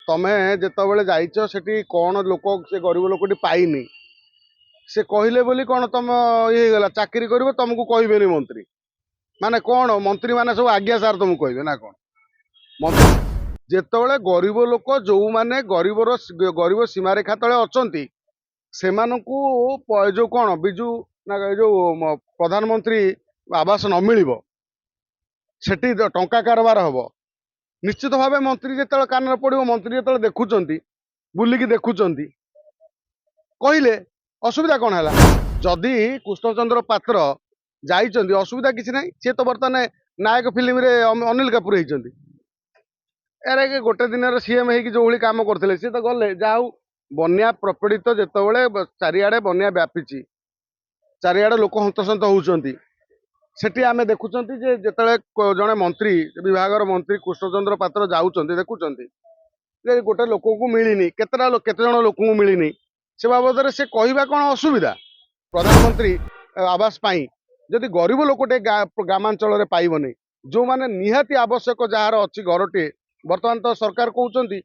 तमे जेतबेले जाइछ सेठी कौन लोक से गरीब लोकटी पाइनी से कहले बोली कौन तुम ये गला चाकरी करिवो तुमको कहबेनी मंत्री माने कौन मंत्री माने सब आज्ञा सार तुमको कहबे ना कौन मंत्री जेतबेले गरीब लोक जो माने गरीब सीमा रेखा तले अछंती सेमानकू जो कौन बिजू ना जो प्रधानमंत्री आवास न मिलिबो सेठी टंका कारबार हबो निश्चित भाव मंत्री जो कान पड़ो मंत्री जो देखुं बुलिकी देखुं कहले असुविधा कौन है जदि कृष्णचंद्र पात्र जाइछन्ति असुविधा किसी ना सी तो बर्तमान नायक फिल्म रे अनिल कपूर होती एरे गोटे दिन सीएम हो जो कम करते सी तो गले जाऊ बन्या प्रपीड़ित जितेबाला चारिआडे बन्या व्यापी चारिआडे लोक हंतसंत होती सेठी आमे देखुचंती जे जेतले जने मंत्री विभागर मंत्री कृष्णचंद्र पात्र जाउचंती देखुचंती जे गोटे लोक को मिलिनी केते जन लोक को मिलिनी से बाबद से कहवा कौन असुविधा प्रधानमंत्री आवास पाई जदि गरीब लोकटे ग्रामांचल में पाइबनी जो माने निहाती आवश्यक जार अच्छी घरटे बर्तमान तो सरकार कहउचंती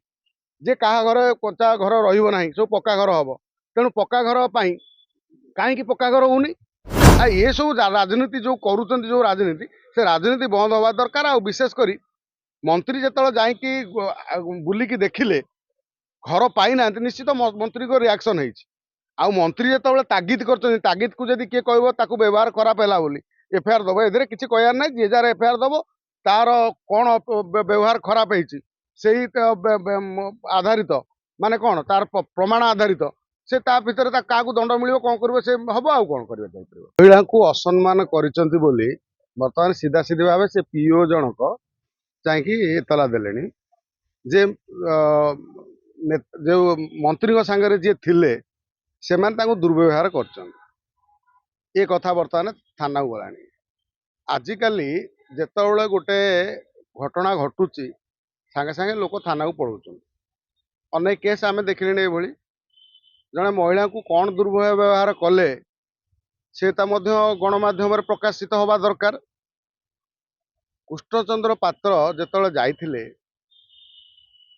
जे कहा घर कच्चा घर रहिबो नाही सब पक्का घर हबो तेणु पक्का घर पाई काहे की पक्का घर होउनी ये सब राजनीति जो करुँच जो राजनीति से राजनीति बंद हवा दरकार आ विशेषकर मंत्री जो जाकि बुलिकी देखिले घर पाई ना निश्चित मंत्री को रिएक्शन है मंत्री जो तागिद कर तागिद को जब किए कह व्यवहार खराब है बोली एफआईआर दब ए किसी कहर ना जी जार एफआईआर दब तार कौन व्यवहार खराब है आधारित माने कौन तार प्रमाण आधारित से ता भितर क्या दंड मिल कौन कर हम आउ कौन कर महिला को असम्मान करिसेंती बोली बर्तमान सीधा सीधी भाव से पीओ जनक चाहिए एतला देले जे जो मंत्री सांगे जी थिले से दुर्व्यवहार कर कथा बर्तमान थाना को गला आजिकली जितेबाला गोटे घटना घटुची सांगे सांगे लोक थाना को पलाउछन अनेक केस आम देखिले ये जड़े महिला को कौन दुर्व्यवहार कले से गणमाध्यम प्रकाशित हवा दरकार कृष्णचंद्र पात्र जिते जाइथिले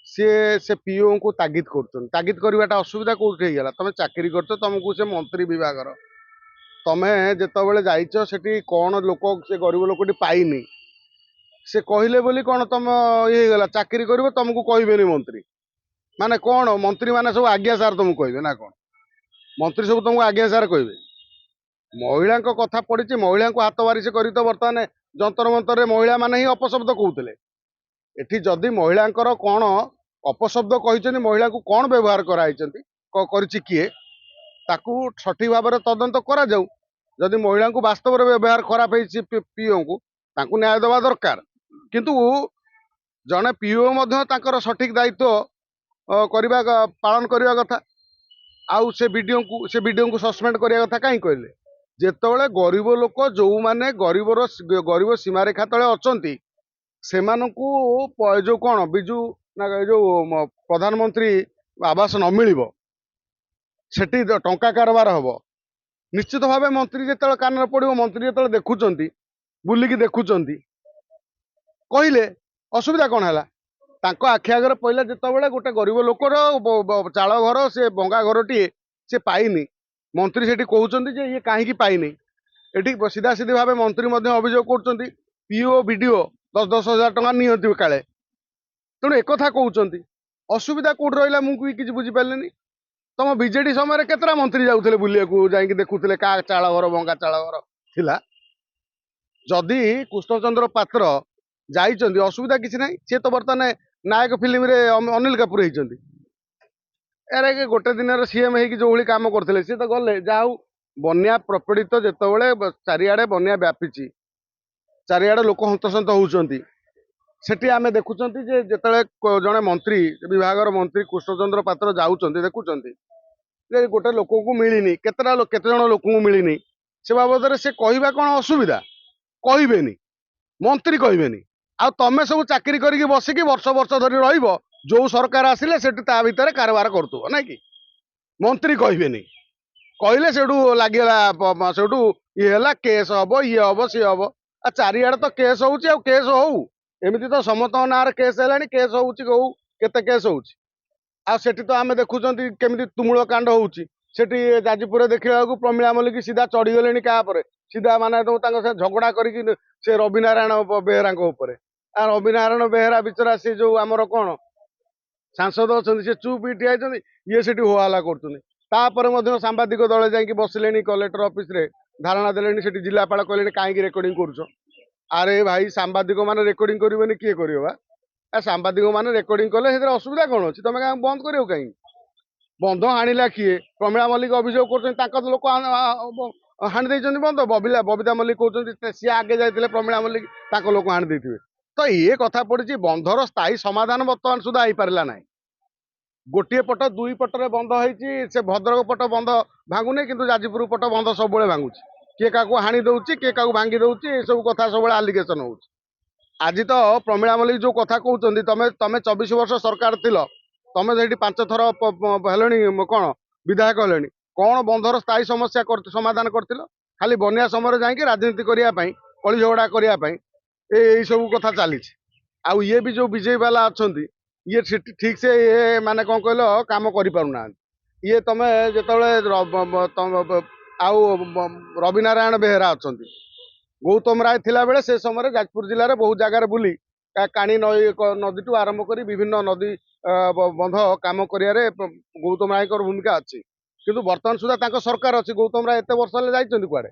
से पीओ को तागिद तागिद करवाटा असुविधा कौटी होगा तुम चाकरी कर तुमको से मंत्री विभाग तमे जितेबाला जाइछ सेठी कौन लोक से गरीब लोकटी पाइनी से कहले बोली कौन तुम ये गला चाकरी करिवो तुमको कहबेनी मंत्री माने कौन मंत्री माने सब आज्ञा सार तुमको कहबे ना कौन मंत्री सब तुमको आज्ञा सार कहबे महिला कथा पड़ी महिला को हाथ बारिश कर तो बर्तमान जंतर मंतर महिला माने ही अपशब्द कहते एठी जदि महिला कौन अपशब्द कही महिला को कौन व्यवहार कर किए ताकू सठिक भाव में तदंत करा जाऊ जदि महिला को वास्तव में व्यवहार खराब है पीओ को ताकू न्याय देवा दरकार किंतु जड़े पीओ सठिक दायित्व करवा पालन करने कथा आउ से वीडियो को सस्पेंड करने कथा कहीं कहले जेतबेले गरीब लोक जो माने गरीब सीमा रेखा तले अछंती सेमानकू जो कौन बिजू ना जो प्रधानमंत्री आवास न मिलिबो सेठी टंका कारबार हबो निश्चित भाव मंत्री जो कान पड़ो मंत्री जो देखुं बुलिकी देखुं कहले असुविधा कौन है आखि आगे पहला जितेबाला गोटे गरीब लोकर चाल घर से भंगा घर टी से पाइनी मंत्री से कहते ये कहीं पाइनी ये सीधा सीधी भाव मंत्री अभियोग कर पीओ वीडियो 10,000 टका नियंती काले तेणु एक कहते असुविधा कौट रहा मुझे किसी बुझीपारे तुम बीजेडी समय केतरा मंत्री जाऊे बुलिया जाकि देखुले क्या चाल घर भंगा चाल घर थिला जदि कृष्णचंद्र पात्र जाइछन्ति असुविधा किसी ना सी तो बर्तमान नायक फिल्म रे अनिल कपूर होती एरे गोटे दिन सीएम हो जो कम करते सी तो गले जाऊ बन्या प्रपीड़ित जितेबाला चारिआडे बन्या व्यापी चारिआडे लोक हंतसंत होती सेठी आमे देखुचंती जे जेतले जने मंत्री विभागर मंत्री कृष्णचंद्र पात्र जाउचंती देखुचंती जे गोटे लोक को मिलिनी केते जन लोक को मिलिनी से बाबद से कहवा कौन असुविधा कहबेनी मंत्री कहबेनी आ तमे सब चाकरी करके बसिकी वर्ष वर्ष धरी रहिबो जो सरकार आसिले सेठी ता भितर कारबार करतुबो ना कि मंत्री कहबेनी कहले सेठू लागिला सेठू ये हला केस हबो ये हबो सी हबो आ चारिआडे तो केस होउची आ केस होउ एमती तो समस्त ना केस है केस होउची कहू केते केस होउची ଆଉ ସେଠି ତ ଆମେ ଦେଖୁଛନ୍ତି କେମିତି ତୁମୁଳ କାଣ୍ଡ ହଉଛି। ସେଠି ଯାଜପୁରରେ ଦେଖିଲା ବେଳକୁ ପ୍ରମିଳା ମଲ୍ଲିକ ସିଧା ଚଢିଗଲେଣି କାହା ଉପରେ, ସିଧା ମାନେ ତାଙ୍କ ସହ ଝଗଡା କରିକି ସେ ରବିନାରାୟଣ ବେହେରାଙ୍କ ଉପରେ। ଆଉ ରବିନାରାୟଣ ବେହେରା ବିଚରା ସେ ଯୋଉ ଆମର କଣ ସାଂସଦ ଅଛନ୍ତି, ସେ ଚୁପ୍ ହେଇ ଠିଆ ହେଇଛନ୍ତି, ଇଏ ସେଠି ହୋ ହଲ୍ଲା କରୁଛନ୍ତି। ତାପରେ ମଧ୍ୟ ସାମ୍ବାଦିକ ଦଳ ଯାଇକି ବସିଲେଣି କଲେକ୍ଟର ଅଫିସରେ, ଧାରଣା ଦେଲେଣି। ସେଠି ଜିଲ୍ଲାପାଳ କହିଲେଣି କାହିଁକି ରେକର୍ଡିଂ କରୁଛ? ଆରେ ଭାଇ, ସାମ୍ବାଦିକ ମାନେ ରେକର୍ଡିଂ କରିବେନି କିଏ କରିବ ବା? ସାମ୍ବାଦିକ ମାନେ ରେକର୍ଡିଂ କଲେ ସେଥିରେ ଅସୁବିଧା କଣ ଅଛି? ତମେ କାହିଁ ବନ୍ଦ କରିବ କାହିଁକି? ବନ୍ଧ ହାଣିଲା କିଏ? ପ୍ରମିଳା ମଲ୍ଲିକ ଅଭିଯୋଗ କରୁଛନ୍ତି ତାଙ୍କ ଲୋକ ହାଣି ଦେଇଛନ୍ତି ବନ୍ଧ। ବବିତା ମଲ୍ଲିକ କହୁଛନ୍ତି ସିଏ ଆଗେ ଯାଇଥିଲେ, ପ୍ରମିଳା ମଲ୍ଲିକ ତାଙ୍କ ଲୋକ ହାଣି ଦେଇଥିବେ। ତ ଇଏ କଥା ପଡିଛି, ବନ୍ଧର ସ୍ଥାୟୀ ସମାଧାନ ବର୍ତ୍ତମାନ ସୁଦ୍ଧା ହେଇପାରିଲା ନାହିଁ। ଗୋଟିଏ ପଟ ଦୁଇ ପଟରେ ବନ୍ଧ ହେଇଛି, ସେ ଭଦ୍ରକ ପଟ ବନ୍ଧ ଭାଙ୍ଗୁନି, କିନ୍ତୁ ଯାଜପୁର ପଟ ବନ୍ଧ ସବୁବେଳେ ଭାଙ୍ଗୁଛି। କିଏ କାହାକୁ ହାଣି ଦଉଛି, କିଏ କାହାକୁ ଭାଙ୍ଗି ଦଉଛି, ଏସବୁ କଥା ସବୁବେଳେ ଆଲିଗେସନ ହଉଛି। ଆଜି ତ ପ୍ରମିଳା ମଲ୍ଲିକ ଯୋଉ କଥା କହୁଛନ୍ତି, ତମେ 24 ବର୍ଷ ସରକାର ଥିଲ, ତମେ ସେଇଠି 5 ଥର ହେଲେଣି କଣ ବିଧାୟକ ହେଲେଣି, କଣ ବନ୍ଧର ସ୍ଥାୟୀ ସମସ୍ୟା ସମାଧାନ କରିଥିଲ? ଖାଲି ବନ୍ୟା ସମୟରେ ଯାଇକି ରାଜନୀତି କରିବା ପାଇଁ, କଳି ଝଗଡା କରିବା ପାଇଁ ଏଇ ସବୁ କଥା ଚାଲିଛି। ଆଉ ଇଏ ବି ଯୋଉ ବିଜେପି ବାଲା ଅଛନ୍ତି, ଇଏ ଠିକ ସେ ମାନେ କଣ କହିଲ କାମ କରିପାରୁନାହାନ୍ତି। ଇଏ ତମେ ଯେତେବେଳେ ଆଉ ରବିନାରାୟଣ ବେହେରା ଅଛନ୍ତି, ଗୌତମ ରାୟ ଥିଲା ବେଳେ ସେ ସମୟରେ ଯାଜପୁର ଜିଲ୍ଲାରେ ବହୁତ ଜାଗାରେ ବୁଲି କାଣି ନଦୀଠୁ ଆରମ୍ଭ କରି ବିଭିନ୍ନ ନଦୀ ବନ୍ଧ କାମ କରିବାରେ ଗୌତମ ରାୟଙ୍କର ଭୂମିକା ଅଛି। କିନ୍ତୁ ବର୍ତ୍ତମାନ ସୁଦ୍ଧା ତାଙ୍କ ସରକାର ଅଛି, ଗୌତମ ରାୟ ଏତେ ବର୍ଷ ହେଲେ ଯାଇଛନ୍ତି କୁଆଡେ?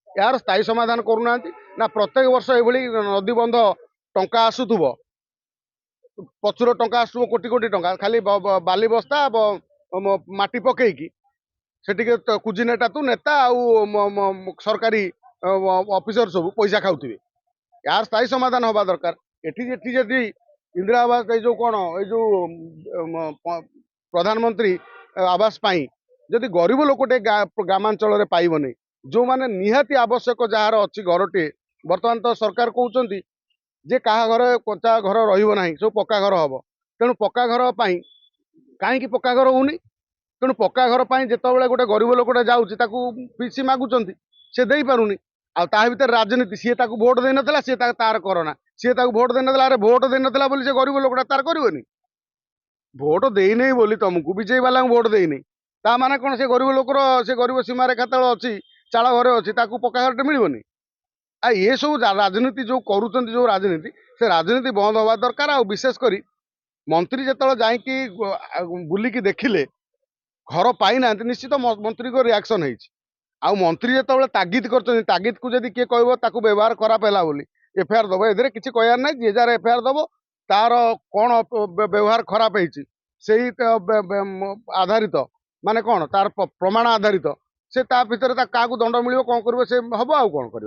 ଏହାର ସ୍ଥାୟୀ ସମାଧାନ କରୁନାହାନ୍ତି ନା। ପ୍ରତ୍ୟେକ ବର୍ଷ ଏଭଳି ନଦୀ ବନ୍ଧ ଟଙ୍କା ଆସୁଥିବ, ପ୍ରଚୁର ଟଙ୍କା ଆସୁଥିବ, କୋଟି କୋଟି ଟଙ୍କା, ଖାଲି ବାଲି ବସ୍ତା ମାଟି ପକେଇକି ସେଠିକେ କୁଜିନେଟା ତୁ ନେତା ଆଉ ସରକାରୀ ଅଫିସର ସବୁ ପଇସା ଖାଉଥିବେ। यार स्थायी समाधान हवा दरकार। एठी एठी जदि इंदिरा आवास जो कौन ये प्रधानमंत्री आवास पाई जदि गरीब लोकटे ग्रामांचल पाइबनी, जो माने निहाती आवश्यक जार अच्छी घरटे, बर्तमान तो सरकार कहते जे कहा घर कच्चा घर रहा सब पक्का घर हम। तेणु पक्का घर कहीं पक्का घर होनी? तेणु पक्का घर जिते गोटे गरीब लोकटे जाऊँगी पीसी मागुंट से दे पारुनी। आ भर राजनीति, सी भोट दे ना सी तार करना, सी भोट दे ना, अरे भोट दे ना बोली से गरीब लोकटा तार करनी। भोट देने बोली तुमको विजयी वाला भोट देनी, ता माने कौन से गरीब लोकर से गरीब सीमा रेखा तले अच्छी चाल घरे अच्छी पक्का घरटे मिलबनी? आ ये सब राजनीति जो करुँच जो राजनीति, से राजनीति बंद हवा दरकार। आ विशेषकर मंत्री जो जाकि बुलिकी देखिले घर पाई ना, निश्चित मंत्री को रिएक्शन है। आ मंत्री जो तागिद कर तागिद को जब किए कह व्यवहार खराब है बोली एफआईआर दब, ए किसी कहार ना। जी जार एफआईआर दब तार कौन व्यवहार खराब है आधारित माने कौन तार प्रमाण आधारित से भितर क्या दंड मिल कौन कर हम आउ कौन कर।